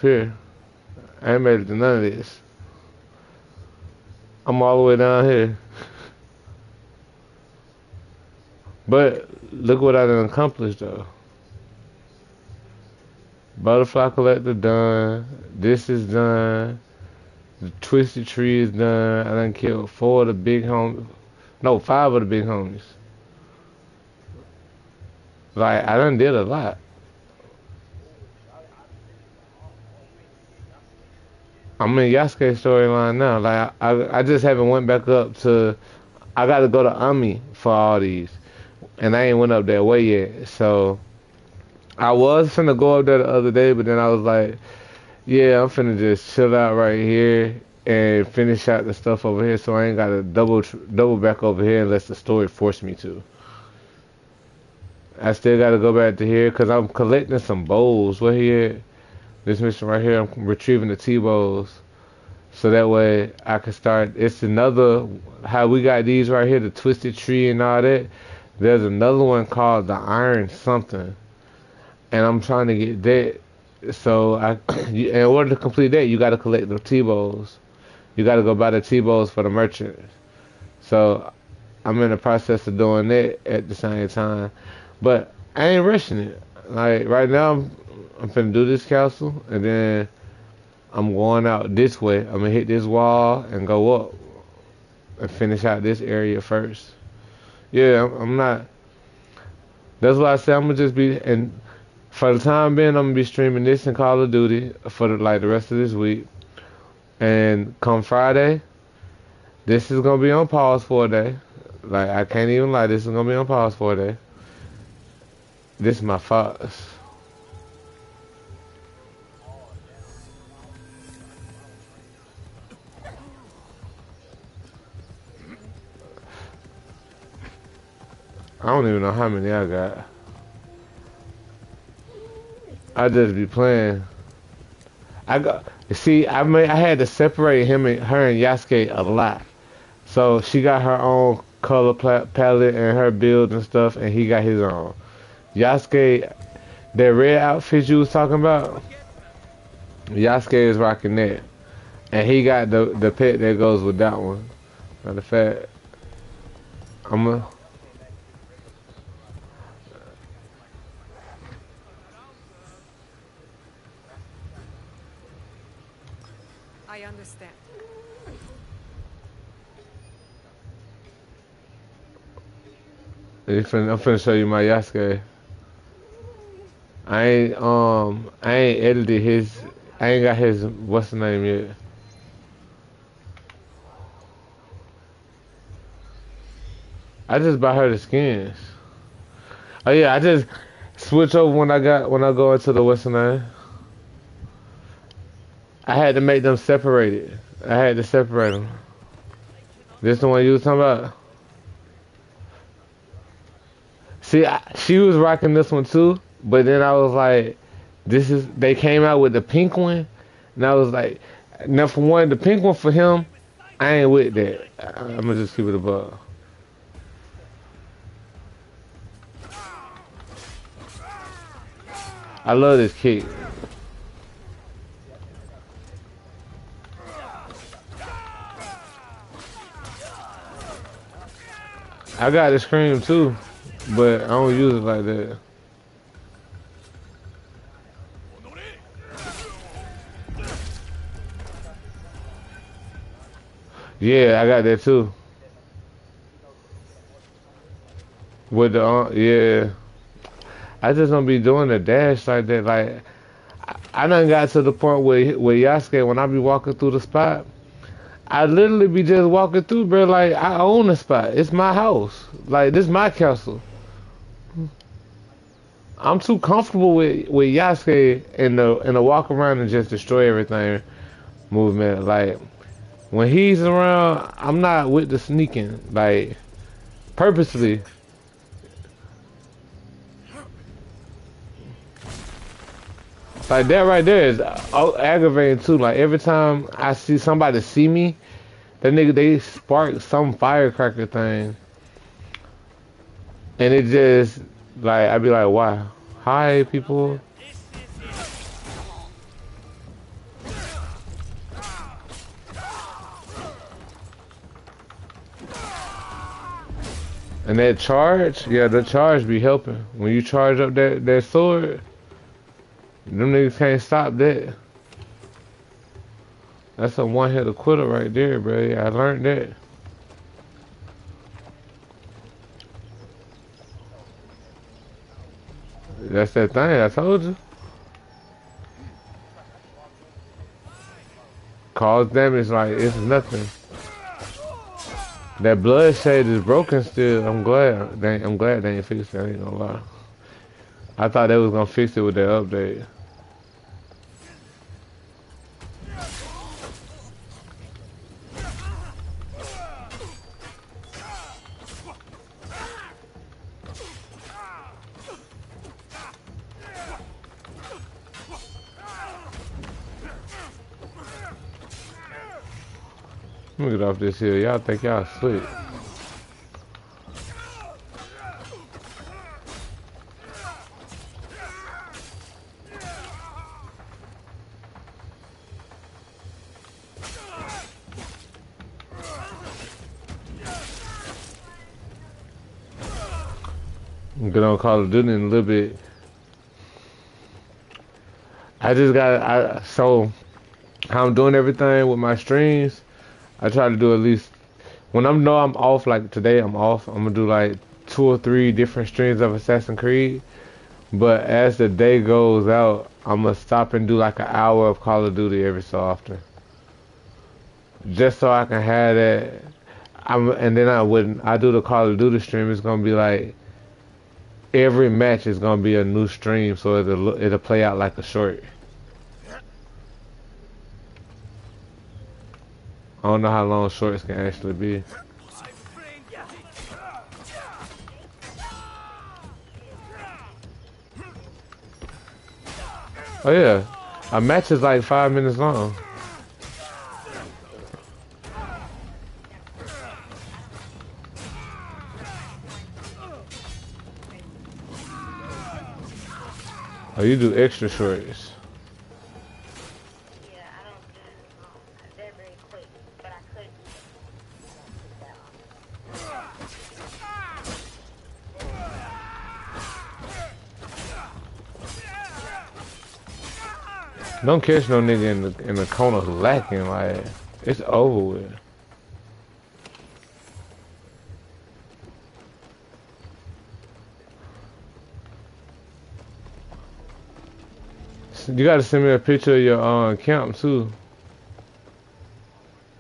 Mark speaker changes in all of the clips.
Speaker 1: Here, I ain't made it to none of this. I'm all the way down here. But look what I done accomplished though. Butterfly collector done. This is done. The twisted tree is done. I done killed four of the big homies. No, five of the big homies. Like I done did a lot. I'm in Yasuke storyline now. Like I just haven't went back up to. I got to go to Ami for all these, and I ain't went up that way yet. So I was finna go up there the other day, but then I was like, yeah, I'm finna just chill out right here and finish out the stuff over here, so I ain't gotta double back over here unless the story force me to. I still gotta go back to here because I'm collecting some bowls. Where he at? This mission right here, I'm retrieving the T-bowls. So that way I can start. It's another, how we got these right here, the twisted tree and all that. There's another one called the iron something. And I'm trying to get that. So in order to complete that, you got to collect the T-bowls. You got to go buy the T-bowls for the merchant. So I'm in the process of doing that at the same time. But I ain't rushing it. Like right now, I'm finna do this castle, and then I'm going out this way. I'm gonna hit this wall and go up and finish out this area first. Yeah, I'm not. That's why I say I'm gonna just be, and for the time being, I'm gonna be streaming this in Call of Duty for like the rest of this week. And come Friday, this is gonna be on pause for a day. Like I can't even lie, this is gonna be on pause for a day. This is my fox. I don't even know how many I got. I just be playing. I got see. I had to separate him and her and Yasuke a lot. So she got her own color palette and her build and stuff, and he got his own. Yasuke, that red outfit you was talking about, Yasuke is rocking that, and he got the pet that goes with that one. Matter of fact, I'm a.
Speaker 2: I understand.
Speaker 1: I'm finna show you my Yasuke. I ain't edited his. I ain't got his what's the name yet. I just buy her the skins. Oh yeah, I just switch over when I go into the what's the name. I had to make them separated. I had to separate them. This the one you was talking about? See, she was rocking this one too, but then I was like, this is. They came out with the pink one, and I was like, now for one, the pink one for him, I ain't with that. I'm gonna just keep it above. I love this kick. I got the scream too, but I don't use it like that. Yeah, I got that too. With the yeah, I just don't be doing the dash like that. Like I done got to the point where Yasuke, when I be walking through the spot, I literally be just walking through, bro. Like I own the spot. It's my house. Like this my castle. I'm too comfortable with Yasuke in the walk around and just destroy everything movement. Like when he's around, I'm not with the sneaking. Like purposely. Like that right there is aggravating too. Like every time I see somebody see me, that nigga they spark some firecracker thing, and it just like I be like, why? Hi people. And that charge, yeah, the charge be helping. When you charge up that sword, them niggas can't stop that. That's a one-hitter quitter right there, bro. Yeah, I learned that. That's that thing I told you. Cause damage like it's nothing. That blood shade is broken still. I'm glad they ain't fixed it. I ain't gonna lie. I thought they was gonna fix it with that update. Let me get off this hill. Y'all think y'all slick. Get on Call of Duty in a little bit. So how I'm doing everything with my streams, I try to do at least, when I'm off, like today I'm off, I'm gonna do like 2 or 3 different streams of Assassin's Creed. But as the day goes out, I'm gonna stop and do like an hour of Call of Duty every so often. Just so I can have that. And then I do the Call of Duty stream, it's gonna be like, every match is gonna be a new stream, so it'll play out like a short. I don't know how long shorts can actually be. Oh yeah, a match is like 5 minutes long. Oh, you do extra shorts.
Speaker 3: Yeah, I don't do they're very quick, but I could
Speaker 1: Don't catch no nigga in the corner lacking, like it's over with. You gotta send me a picture of your camp too.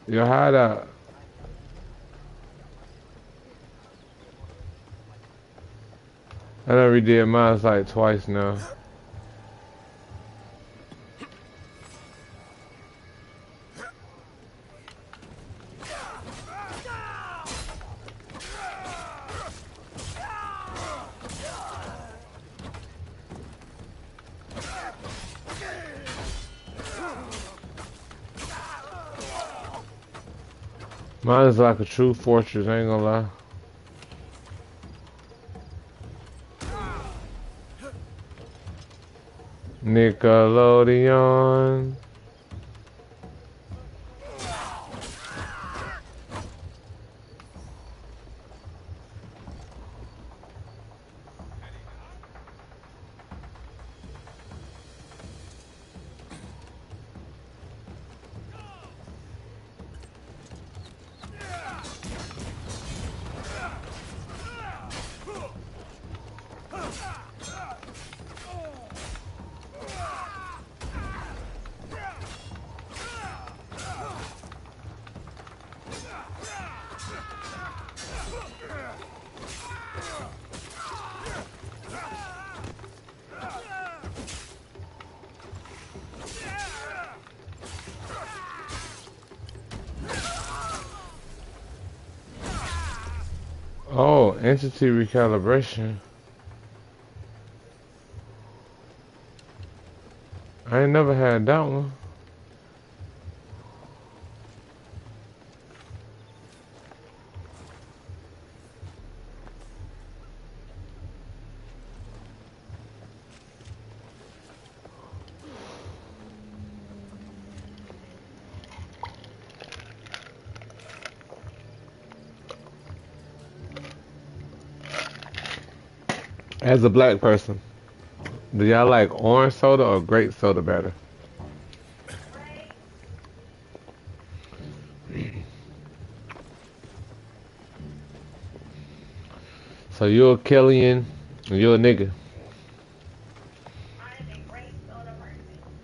Speaker 1: Your hideout. I done redid mine like twice now. Mine is like a true fortress, I ain't gonna lie. Nickelodeon. Oh, entity recalibration. I ain't never had that one. As a black person, do y'all like orange soda or grape soda better? So you're a Killian, and you're a nigga.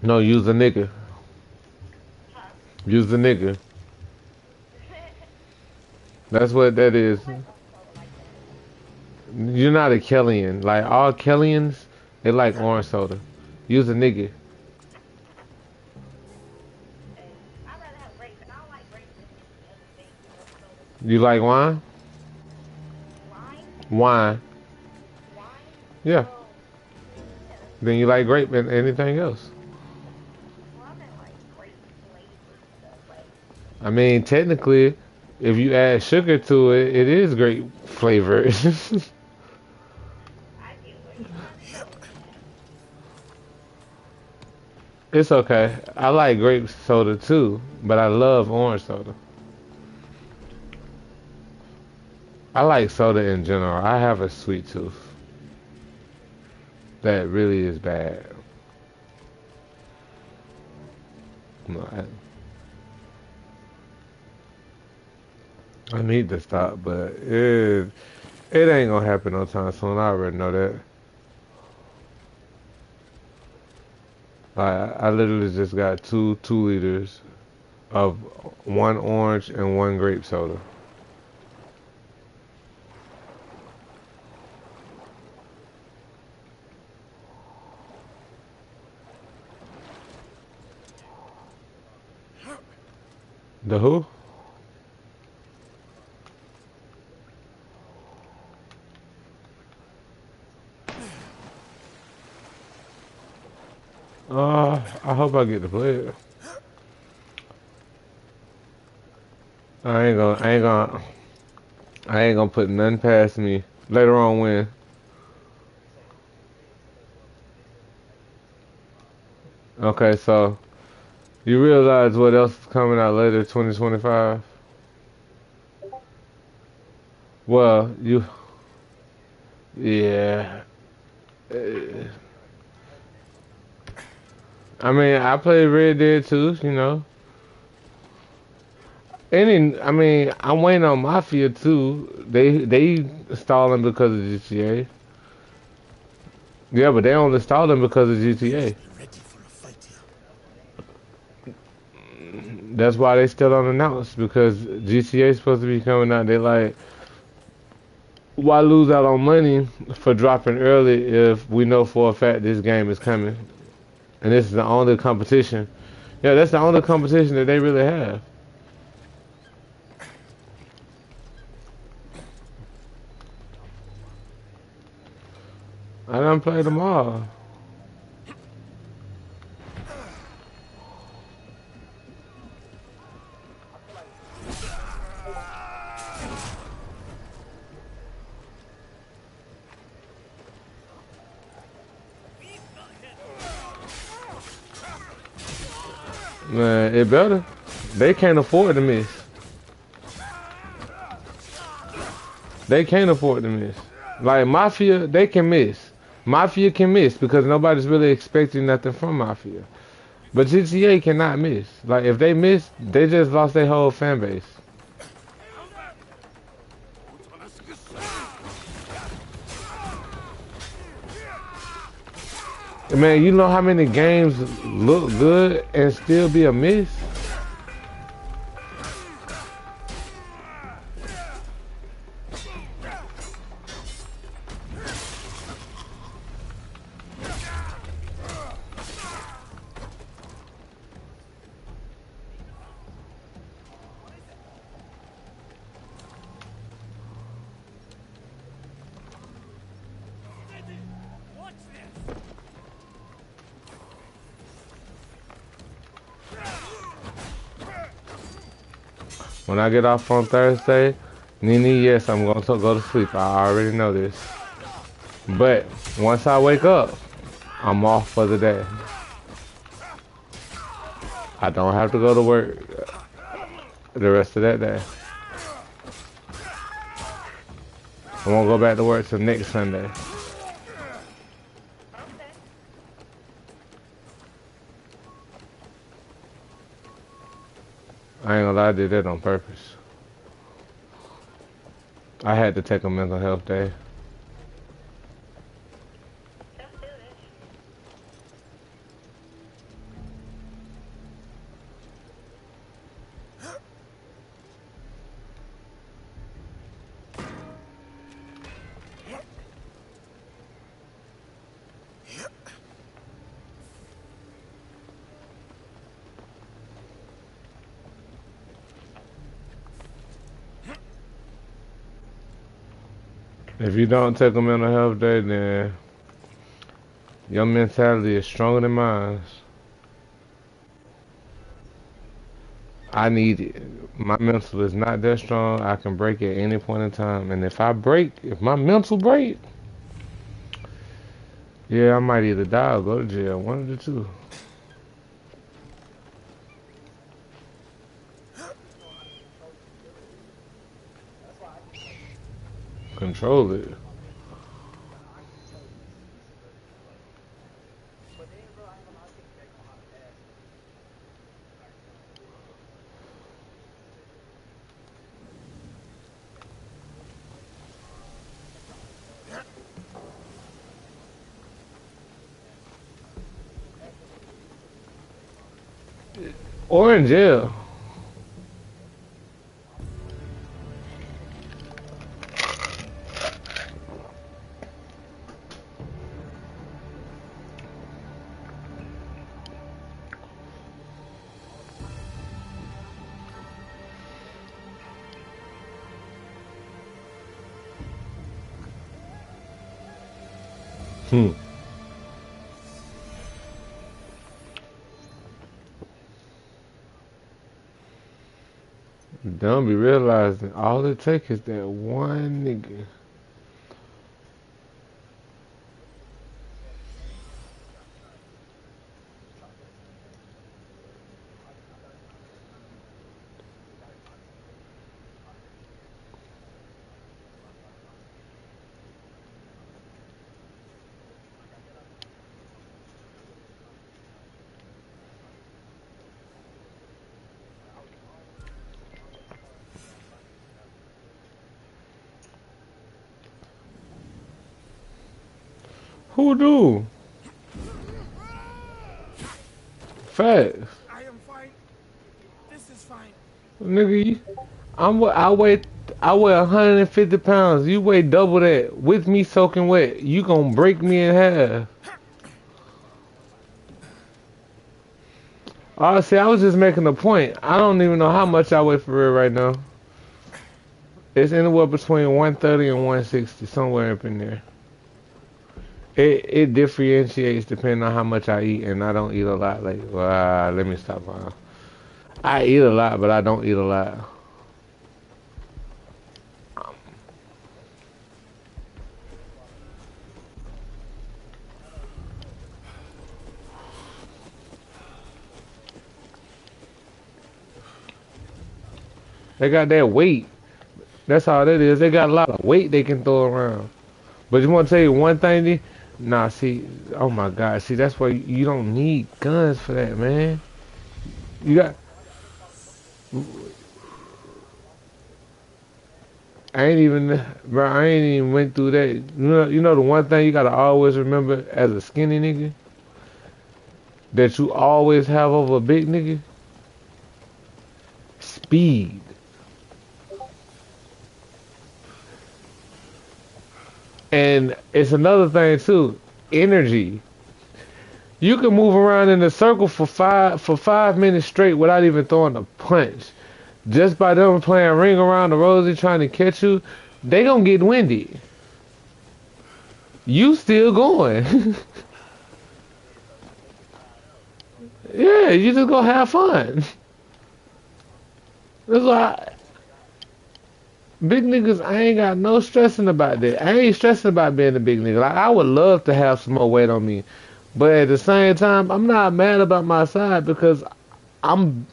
Speaker 1: No, use a nigga. Use a nigga. That's what that is. You're not a Killian. Like all Killians, they like orange soda. Use a nigga. You like wine? Wine. Yeah. Then you like grape and anything else. I mean, technically, if you add sugar to it, it is grape flavor. It's okay. I like grape soda too, but I love orange soda. I like soda in general. I have a sweet tooth. That really is bad. No, I need to stop, but it ain't gonna happen no time soon. I already know that. I literally just got two liters of one orange and one grape soda. The who? I hope I get to play it. I ain't gonna put nothing past me. Later on when. Okay, so you realize what else is coming out later, 2025? Well, yeah. Uh, I mean, I played Red Dead too, you know. I mean, I'm waiting on Mafia too. They stalling because of GTA. Yeah, but they only stalling because of GTA. That's why they still don't announce because GTA is supposed to be coming out. They like, why lose out on money for dropping early if we know for a fact this game is coming? And this is the only competition. Yeah, that's the only competition that they really have. I done played them all. Man, it better. They can't afford to miss. They can't afford to miss. Like Mafia, they can miss. Mafia can miss because nobody's really expecting nothing from Mafia. But GTA cannot miss. Like if they miss, they just lost their whole fan base. Man, you know how many games look good and still be a miss? When I get off on Thursday, Nene, yes, I'm going to go to sleep. I already know this. But once I wake up, I'm off for the day. I don't have to go to work the rest of that day. I won't go back to work till next Sunday. I ain't gonna lie, I did that on purpose. I had to take a mental health day.
Speaker 3: Don't do this.
Speaker 1: If you don't take a mental health day, then your mentality is stronger than mine. I need it. My mental is not that strong. I can break at any point in time. And if I break, if my mental break, yeah, I might either die or go to jail. One of the two. Control it. Or in jail. Hmm. Don't be realizing all it takes is that one nigga. Who do? Facts.
Speaker 4: I am fine. This is fine.
Speaker 1: Nigga, I weigh 150 pounds. You weigh double that. With me soaking wet, you gonna break me in half. Honestly, I was just making a point. I don't even know how much I weigh for real right now. It's anywhere between 130 and 160, somewhere up in there. It differentiates depending on how much I eat, and I don't eat a lot. Like, well, let me stop. I eat a lot, but I don't eat a lot. They got that weight. That's all that is. They got a lot of weight they can throw around. But you want to tell you one thing, nah, see, oh my God, see, that's why you don't need guns for that, man. You got, I ain't even went through that. You know the one thing you gotta always remember as a skinny nigga that you always have over a big nigga? Speed. And it's another thing too, energy. You can move around in a circle for 5 minutes straight without even throwing a punch. Just by them playing ring around the rosy trying to catch you, they gonna get windy. You still going. Yeah, you just gonna have fun. That's why big niggas, I ain't got no stressing about that. I ain't stressing about being a big nigga. Like, I would love to have some more weight on me. But at the same time, I'm not mad about my size because I'm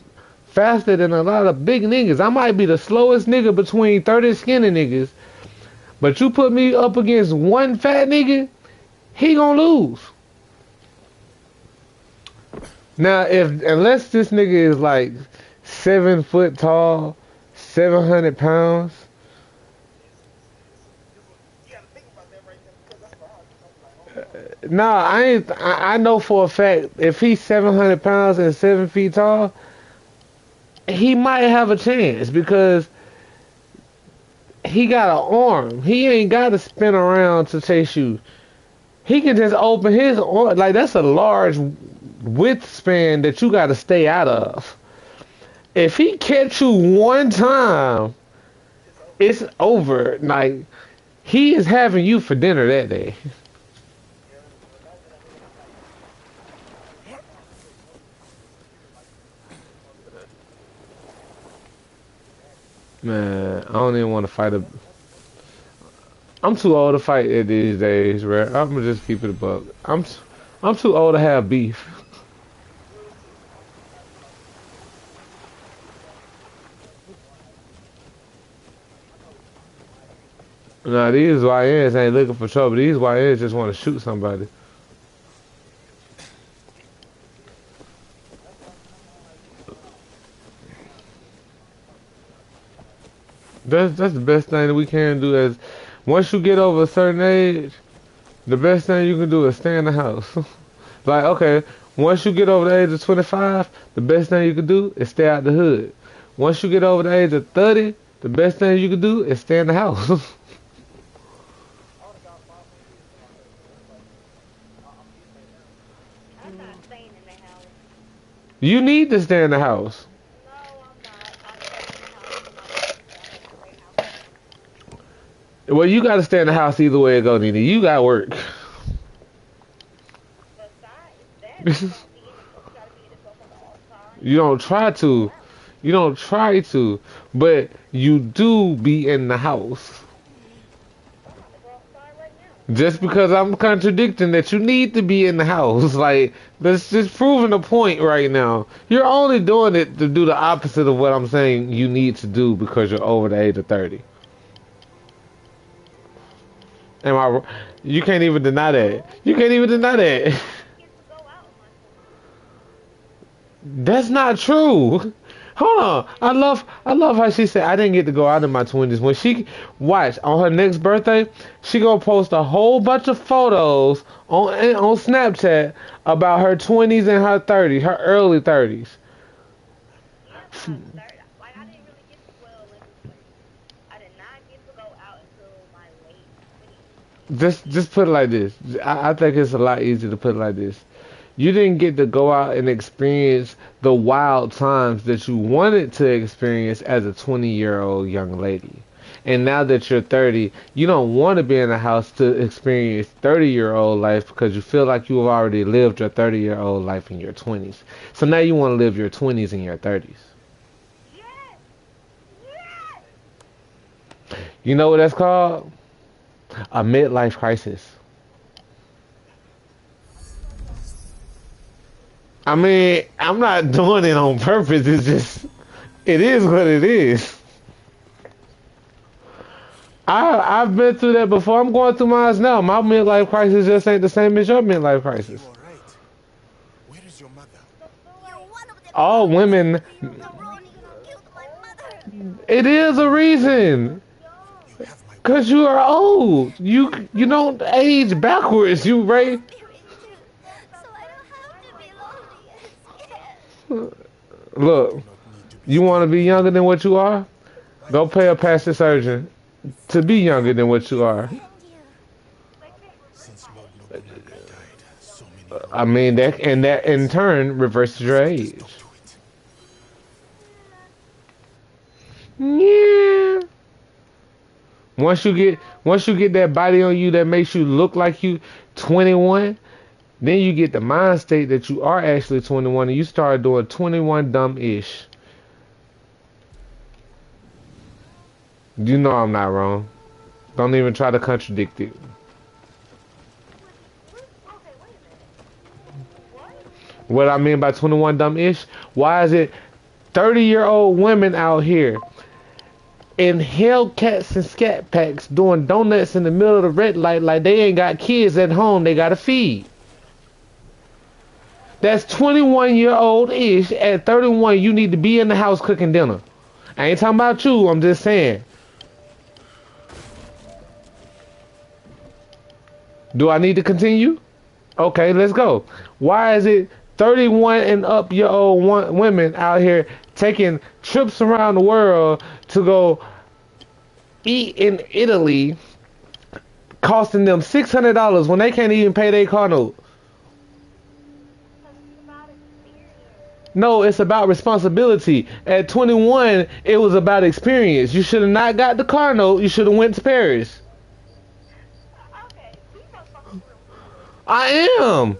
Speaker 1: faster than a lot of big niggas. I might be the slowest nigga between 30 skinny niggas. But you put me up against one fat nigga, he gonna lose. Now, unless this nigga is like 7 foot tall, 700 pounds. No, I ain't. I know for a fact if he's 700 pounds and 7 feet tall, he might have a chance because he got an arm. He ain't got to spin around to chase you. He can just open his arm. Like, that's a large width span that you got to stay out of. If he catch you one time, it's over. Like, he is having you for dinner that day. Man, I don't even want to fight a. I'm too old to fight it these days, right? I'm gonna just keep it a buck. I'm too old to have beef. Nah, these YNs ain't looking for trouble. These YNs just want to shoot somebody. That's the best thing that we can do is once you get over a certain age, the best thing you can do is stay in the house. Like, okay, once you get over the age of 25, the best thing you can do is stay out the hood. Once you get over the age of 30, the best thing you can do is stay in the house.
Speaker 3: I'm not staying in the house.
Speaker 1: You need to stay in the house.
Speaker 3: No, I'm not. I'm staying in the house with my husband. I have a great house.
Speaker 1: Well, you got to stay in the house either way it go, Nene. You got work.
Speaker 3: Besides that, you gotta be in the sofa all the time.
Speaker 1: You don't try to. You don't try to. But you do be in the house.
Speaker 3: We're outside right now.
Speaker 1: Just because I'm contradicting that you need to be in the house. Like, that's just proving a point right now. You're only doing it to do the opposite of what I'm saying you need to do because you're over the age of 30. Am I? You can't even deny that. You can't even deny that.
Speaker 3: Get to go out with my
Speaker 1: That's not true. Hold on. I love how she said I didn't get to go out in my 20s. When she watch on her next birthday, she gonna post a whole bunch of photos on Snapchat about her 20s and her 30s, her early 30s.
Speaker 3: third. Like, I didn't really get to, well, let me say, I did not get to go out until my late 20s.
Speaker 1: Just put it like this. I think it's a lot easier to put it like this. You didn't get to go out and experience the wild times that you wanted to experience as a 20-year-old young lady. And now that you're 30, you don't want to be in the house to experience 30-year-old life because you feel like you have already lived your 30-year-old life in your 20s. So now you want to live your 20s in your 30s.
Speaker 3: Yes! Yes!
Speaker 1: You know what that's called? A midlife crisis. I mean, I'm not doing it on purpose. It's just, it is what it is. I've been through that before. I'm going through mine now. My midlife crisis just ain't the same as your midlife crisis.
Speaker 4: You all right? Where is your mother?
Speaker 3: You're one of them.
Speaker 1: All women,
Speaker 3: You're the Ronnie who killed my mother.
Speaker 1: it is a reason.
Speaker 4: You have my
Speaker 1: Cause you are old. You don't age backwards. You right.
Speaker 3: So I don't have to be lonely and scared.
Speaker 1: Look, you want to be younger than what you are? Go pay a plastic surgeon to be younger than what you are.
Speaker 3: Thank you.
Speaker 4: since Lord Nobunaga died. So many
Speaker 1: I mean that in turn reverses your age.
Speaker 4: stuck to it.
Speaker 1: Yeah. Once you get that body on you that makes you look like you 21, then you get the mind state that you are actually 21 and you start doing 21 dumb-ish. You know I'm not wrong. Don't even try to contradict it.
Speaker 3: Okay, wait a minute. What?
Speaker 1: What I mean by 21 dumb-ish? Why is it 30-year-old women out here in Hellcats and Scat Packs doing donuts in the middle of the red light like they ain't got kids at home they gotta feed? That's 21-year-old ish. At 31, you need to be in the house cooking dinner. I ain't talking about you. I'm just saying. Do I need to continue? Okay, let's go. Why is it 31 and up year old women out here taking trips around the world to go eat in Italy, costing them $600 when they can't even pay their car note? No, it's about responsibility. At 21, it was about experience. You should have not got the car note. You should have went to Paris. I am.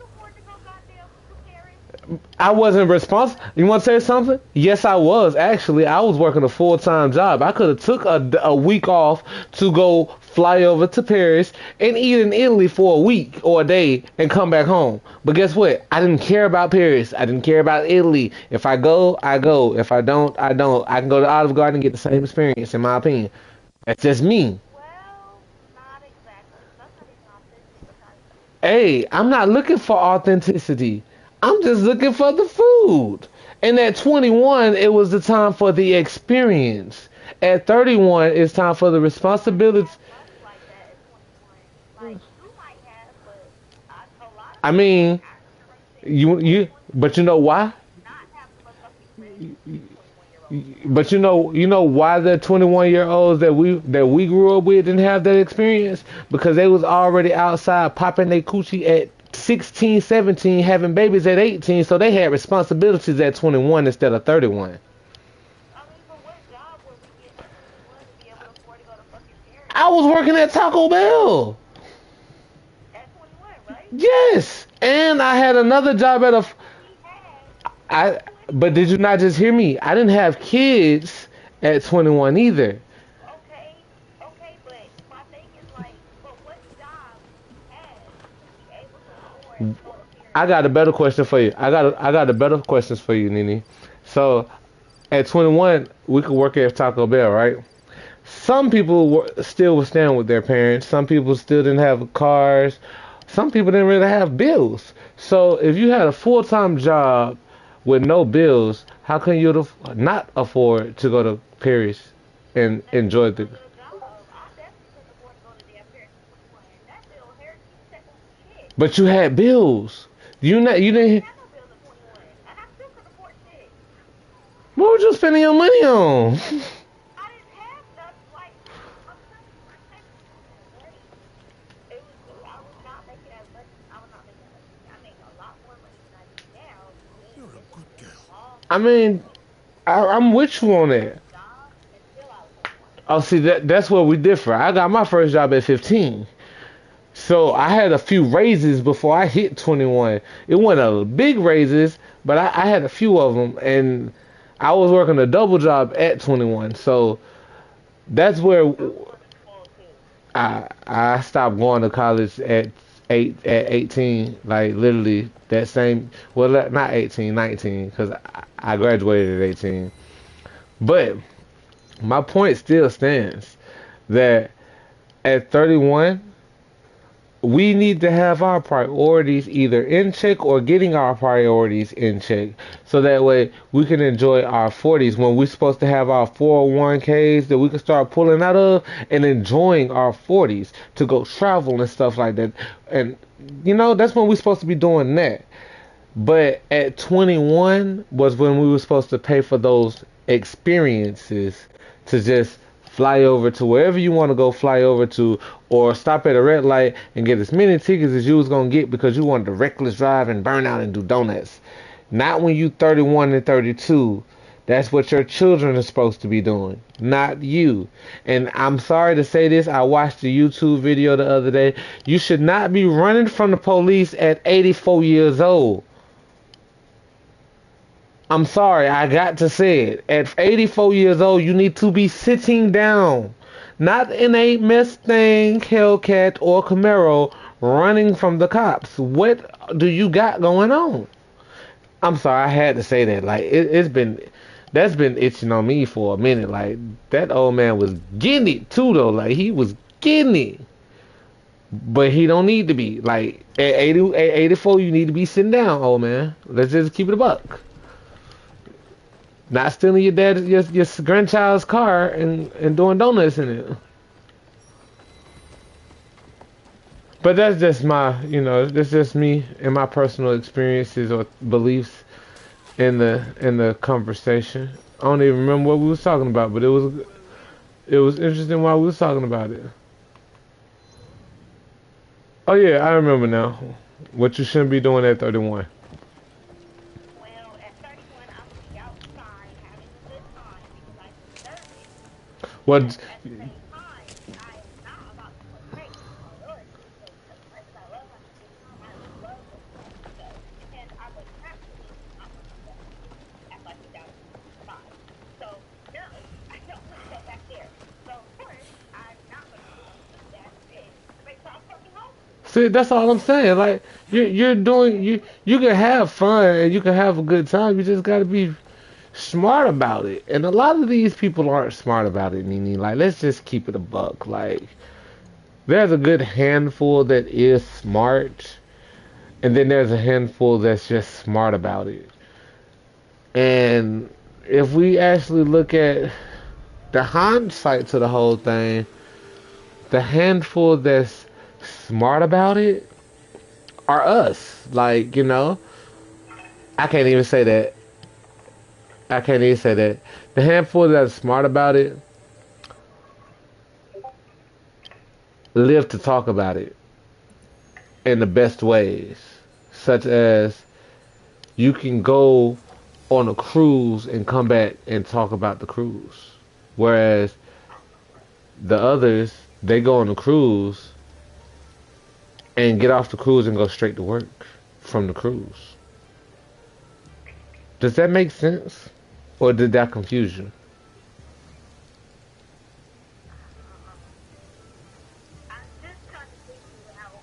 Speaker 1: I wasn't responsible. You want to say something? Yes, I was. Actually, I was working a full-time job. I could have took a week off to go fly over to Paris and eat in Italy for a week or a day and come back home. But guess what? I didn't care about Paris. I didn't care about Italy. If I go, I go. If I don't, I don't. I can go to Olive Garden and get the same experience, in my opinion. That's just me. Hey, I'm not looking for authenticity. I'm just looking for the food. And at 21, it was the time for the experience. At 31, it's time for the responsibility. I mean, but you know why? But you know why the 21-year-olds that we grew up with didn't have that experience? Because they was already outside popping their coochie at 16, 17, having babies at 18, so they had responsibilities at 21 instead of 31. I was working at Taco Bell. At 21, right? Yes, and I had another job at But did you not just hear me? I didn't have kids at 21 either. Okay, but my thing is like, but what job you had to be able to afford? I got a better question for you. I got a better questions for you, Nene. So, at 21, we could work at Taco Bell, right? Some people still were staying with their parents. Some people still didn't have cars. Some people didn't really have bills. So, if you had a full-time job with no bills, how can you not afford to go to Paris and enjoy the... But you had bills. You didn't... What were you spending your money on? I mean, I'm with you on that. Oh, see, that's where we differ. I got my first job at 15. So I had a few raises before I hit 21. It wasn't a big raises, but I had a few of them, and I was working a double job at 21. So that's where I stopped going to college at 18, like literally that same, well, not 18, 19, because I graduated at 18. But my point still stands that at 31, we need to have our priorities either in check or getting our priorities in check, so that way we can enjoy our 40s when we're supposed to have our 401ks that we can start pulling out of and enjoying our 40s to go travel and stuff like that. And that's when we're supposed to be doing that. But at 21 was when we were supposed to pay for those experiences to just fly over to wherever you want to go, fly over to, or stop at a red light and get as many tickets as you was going to get because you wanted to reckless drive and burn out and do donuts. Not when you 31 and 32. That's what your children are supposed to be doing, not you. And I'm sorry to say this, I watched a YouTube video the other day. You should not be running from the police at 84 years old. I'm sorry, I got to say it. At 84 years old, you need to be sitting down. Not in a Mustang, Hellcat, or Camaro running from the cops. What do you got going on? I'm sorry, I had to say that. Like, that's been itching on me for a minute. Like, that old man was getting it too, though. Like, he was getting it. But he don't need to be. Like at 80, at 84, you need to be sitting down, old man. Let's just keep it a buck. Not stealing your grandchild's car and doing donuts in it. But that's just my, that's just me and my personal experiences or beliefs in the conversation. I don't even remember what we was talking about, but it was interesting while we was talking about it. Oh yeah, I remember now. What you shouldn't be doing at 31.
Speaker 3: Well, at 31, I'm gonna be outside having a good time because I deserve it.
Speaker 1: What?
Speaker 3: But at the same time, I am not about to go crazy. My Lord, because as much as I love having a good time, I love the fun. So, and I would naturally, I'm gonna do that after I get down to 5. So, no, I don't want to go back there. So, of course, I'm not gonna do that thing to make sure I'm fucking home.
Speaker 1: See, that's all I'm saying. Like you're doing you can have fun and you can have a good time. You just gotta be smart about it. And a lot of these people aren't smart about it, Nene. Like let's just keep it a buck. Like there's a good handful that is smart, and then there's a handful that's just smart about it. And if we actually look at the hindsight to the whole thing, the handful that's smart about it are us. Like, I can't even say that. I can't even say that. The handful that's smart about it live to talk about it in the best ways. Such as you can go on a cruise and come back and talk about the cruise. Whereas the others, they go on the cruise and get off the cruise and go straight to work from the cruise. Does that make sense? Or did that confuse you?
Speaker 3: I'm just trying to figure out,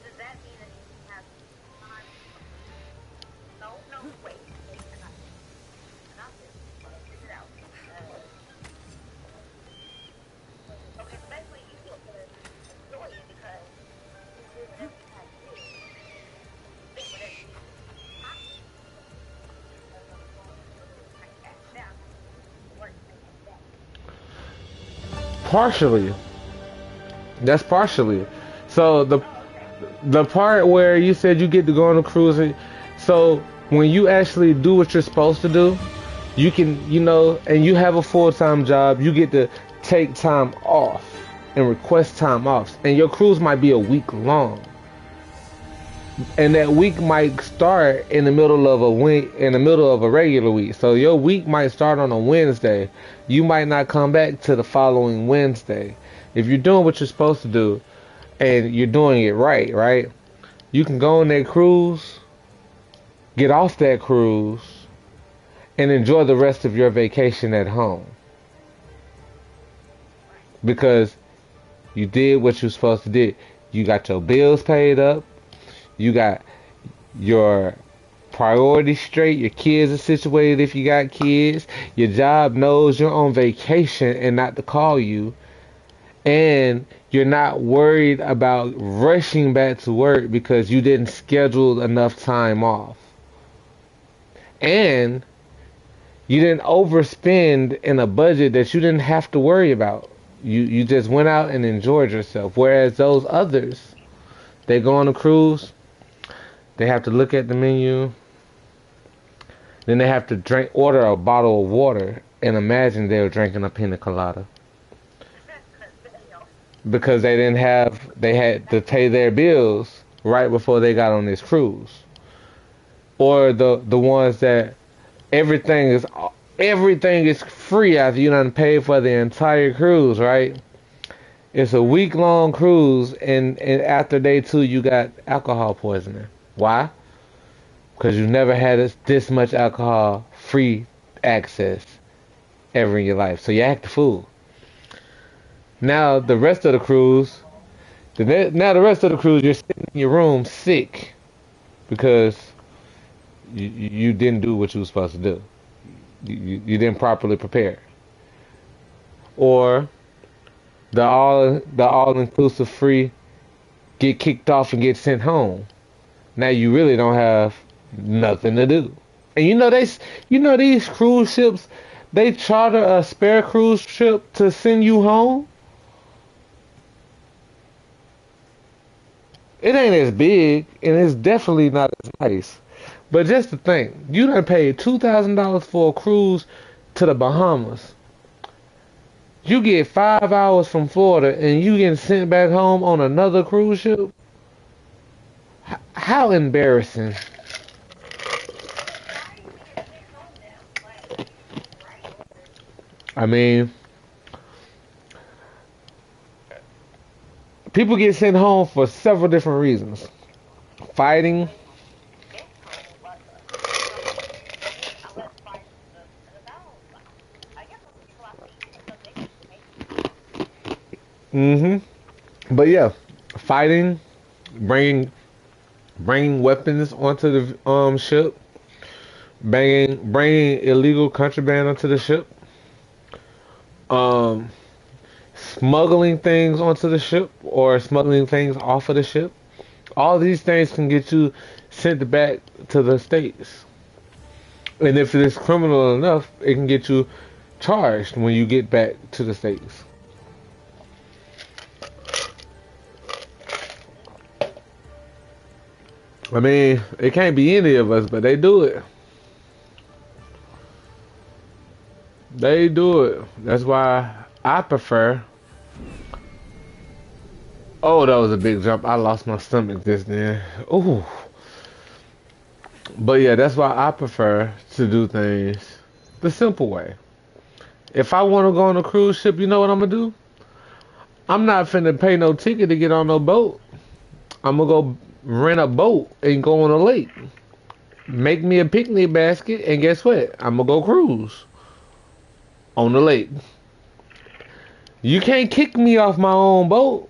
Speaker 3: does that mean that you have time? No, no, wait. Not this. Figure it out. Okay, so basically you feel to enjoy it because you do whatever you have to do. Think whatever you have to do. Now, work like that.
Speaker 1: Partially. That's partially. So
Speaker 3: Okay.
Speaker 1: the part where you said you get to go on a cruise, so when you actually do what you're supposed to do, you can, and you have a full-time job, you get to take time off and request time off. And your cruise might be a week long. And that week might start in the middle of a week, in the middle of a regular week. So your week might start on a Wednesday. You might not come back to the following Wednesday. If you're doing what you're supposed to do and you're doing it right, right? You can go on that cruise, get off that cruise, and enjoy the rest of your vacation at home. Because you did what you're supposed to do. You got your bills paid up. You got your priorities straight. Your kids are situated if you got kids. Your job knows you're on vacation and not to call you. And you're not worried about rushing back to work because you didn't schedule enough time off. And you didn't overspend in a budget that you didn't have to worry about. You just went out and enjoyed yourself. Whereas those others, they go on a cruise, they have to look at the menu, then they have to order a bottle of water, and imagine they were drinking a pina colada. Because they had to pay their bills right before they got on this cruise. Or the ones that everything is free after you done paid for the entire cruise, right? It's a week-long cruise, and after day 2 you got alcohol poisoning. Why? Because you never had this much alcohol free access ever in your life. So you act a fool. Now the rest of the cruise, you're sitting in your room sick because you didn't do what you were supposed to do. You didn't properly prepare. Or the all inclusive free, get kicked off and get sent home. Now you really don't have nothing to do. And these cruise ships, they charter a spare cruise ship to send you home. It ain't as big, and it's definitely not as nice. But just to think, you done paid $2,000 for a cruise to the Bahamas. You get 5 hours from Florida, and you getting sent back home on another cruise ship. How embarrassing! I mean, people get sent home for several different reasons. Fighting. But yeah, fighting, bringing weapons onto the ship, bringing illegal contraband onto the ship, um, smuggling things onto the ship or smuggling things off of the ship. All these things can get you sent back to the States. And if it is criminal enough, it can get you charged when you get back to the States. I mean, it can't be any of us, but they do it. They do it. That's why I prefer. Oh, that was a big jump. I lost my stomach just then. Ooh. But yeah, that's why I prefer to do things the simple way. If I want to go on a cruise ship, you know what I'm going to do? I'm not finna pay no ticket to get on no boat. I'm going to go rent a boat and go on a lake. Make me a picnic basket, and guess what? I'm going to go cruise on the lake. You can't kick me off my own boat.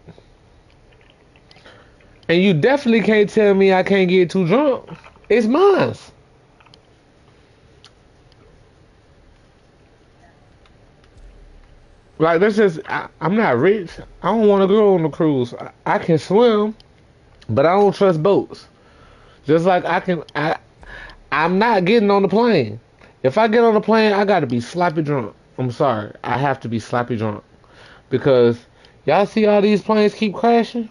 Speaker 1: And you definitely can't tell me I can't get too drunk. It's mine. Like, this is, I'm not rich. I don't want to go on the cruise. I can swim, but I don't trust boats. Just like I'm not getting on the plane. If I get on the plane, I gotta be sloppy drunk. I'm sorry. I have to be sloppy drunk. Because y'all see all these planes keep crashing?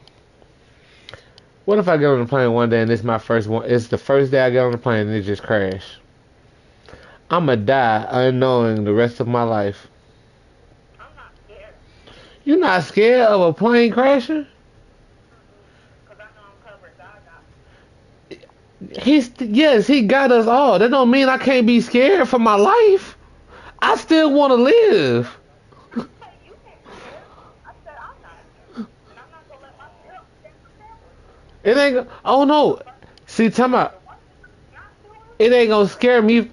Speaker 1: What if I get on the plane one day and it's my first one? It's the first day I get on the plane and it just crashed. I'ma die unknowing the rest of my life.
Speaker 3: I'm not scared.
Speaker 1: You're not scared of a plane crashing?
Speaker 3: Because I know I'm covered. God got
Speaker 1: Yes, he got us all. That don't mean I can't be scared for my life. I still want to live.
Speaker 3: me. You can't be scared. I said I'm not scared. And I'm not going to let myself stand for family.
Speaker 1: It ain't. Oh no. See, tell me,
Speaker 3: What you're not doing,
Speaker 1: it ain't gonna scare me.
Speaker 3: 25.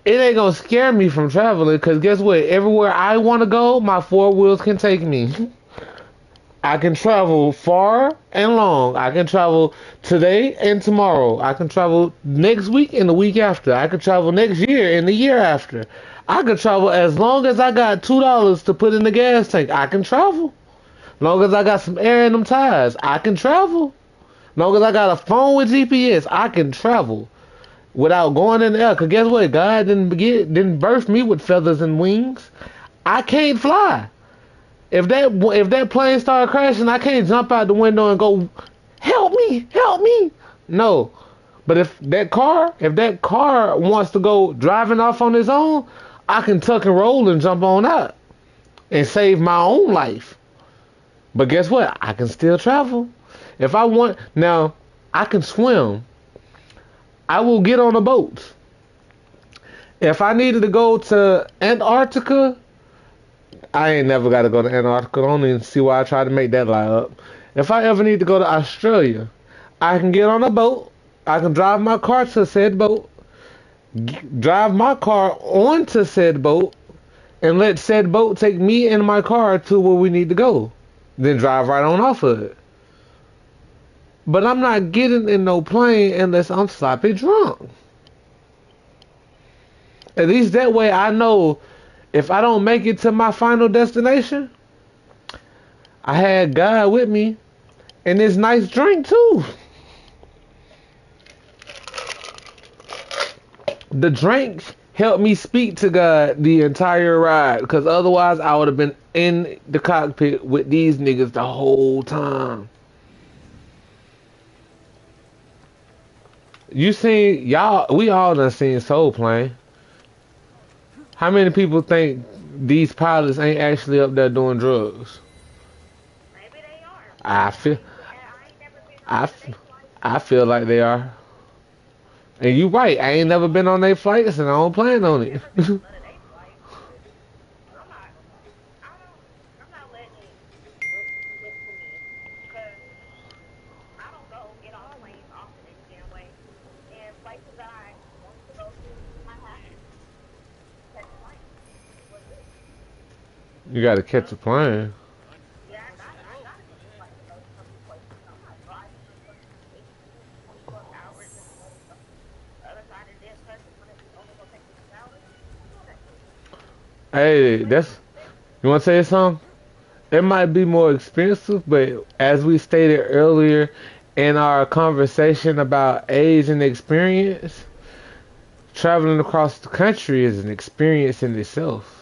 Speaker 1: It ain't gonna scare me from traveling. Cause guess what? Everywhere I want to go, my four wheels can take me. I can travel far and long. I can travel today and tomorrow. I can travel next week and the week after. I can travel next year and the year after. I can travel as long as I got $2 to put in the gas tank. I can travel. Long as I got some air in them tires, I can travel. Long as I got a phone with GPS, I can travel without going in the air. Cause guess what? God didn't birth me with feathers and wings. I can't fly. If that plane started crashing, I can't jump out the window and go, help me, help me. No. But if that car wants to go driving off on its own, I can tuck and roll and jump on out and save my own life. But guess what? I can still travel. If I want, now I can swim. I will get on a boat. If I needed to go to Antarctica, I ain't never got to go to Antarctica. I don't even see why I try to make that lie up. If I ever need to go to Australia, I can get on a boat. I can drive my car to said boat, drive my car onto said boat, and let said boat take me and my car to where we need to go. Then drive right on off of it. But I'm not getting in no plane unless I'm sloppy drunk. At least that way I know if I don't make it to my final destination, I had God with me and this nice drink too. The drink helped me speak to God the entire ride, because otherwise I would have been in the cockpit with these niggas the whole time. You seen y'all? We all done seen Soul Plane. How many people think these pilots ain't actually up there doing drugs?
Speaker 3: Maybe they are.
Speaker 1: I feel,
Speaker 3: I ain't never been
Speaker 1: I,
Speaker 3: on
Speaker 1: f-
Speaker 3: their flight.
Speaker 1: I feel like they are. And you right. I ain't never been on their flights, and I don't plan on it.
Speaker 3: Never been on none of their flights. I'm not. I'm not letting it get to me because I don't go get on planes often any damn way. And places that I want to go to, I have to catch a plane. What's it?
Speaker 1: You got to catch a plane.
Speaker 3: Yeah, I gotta catch a plane to go to some of these places. I'm not driving for fucking 18, 20 plus hours and go to some other side of this country when it's only gonna take me 2 hours. I'm not that shit.
Speaker 1: Hey,
Speaker 3: Planes
Speaker 1: that's.
Speaker 3: are expensive.
Speaker 1: You want to say something? It might be more expensive, but as we stated earlier in our conversation about age and experience, traveling across the country is an experience in itself.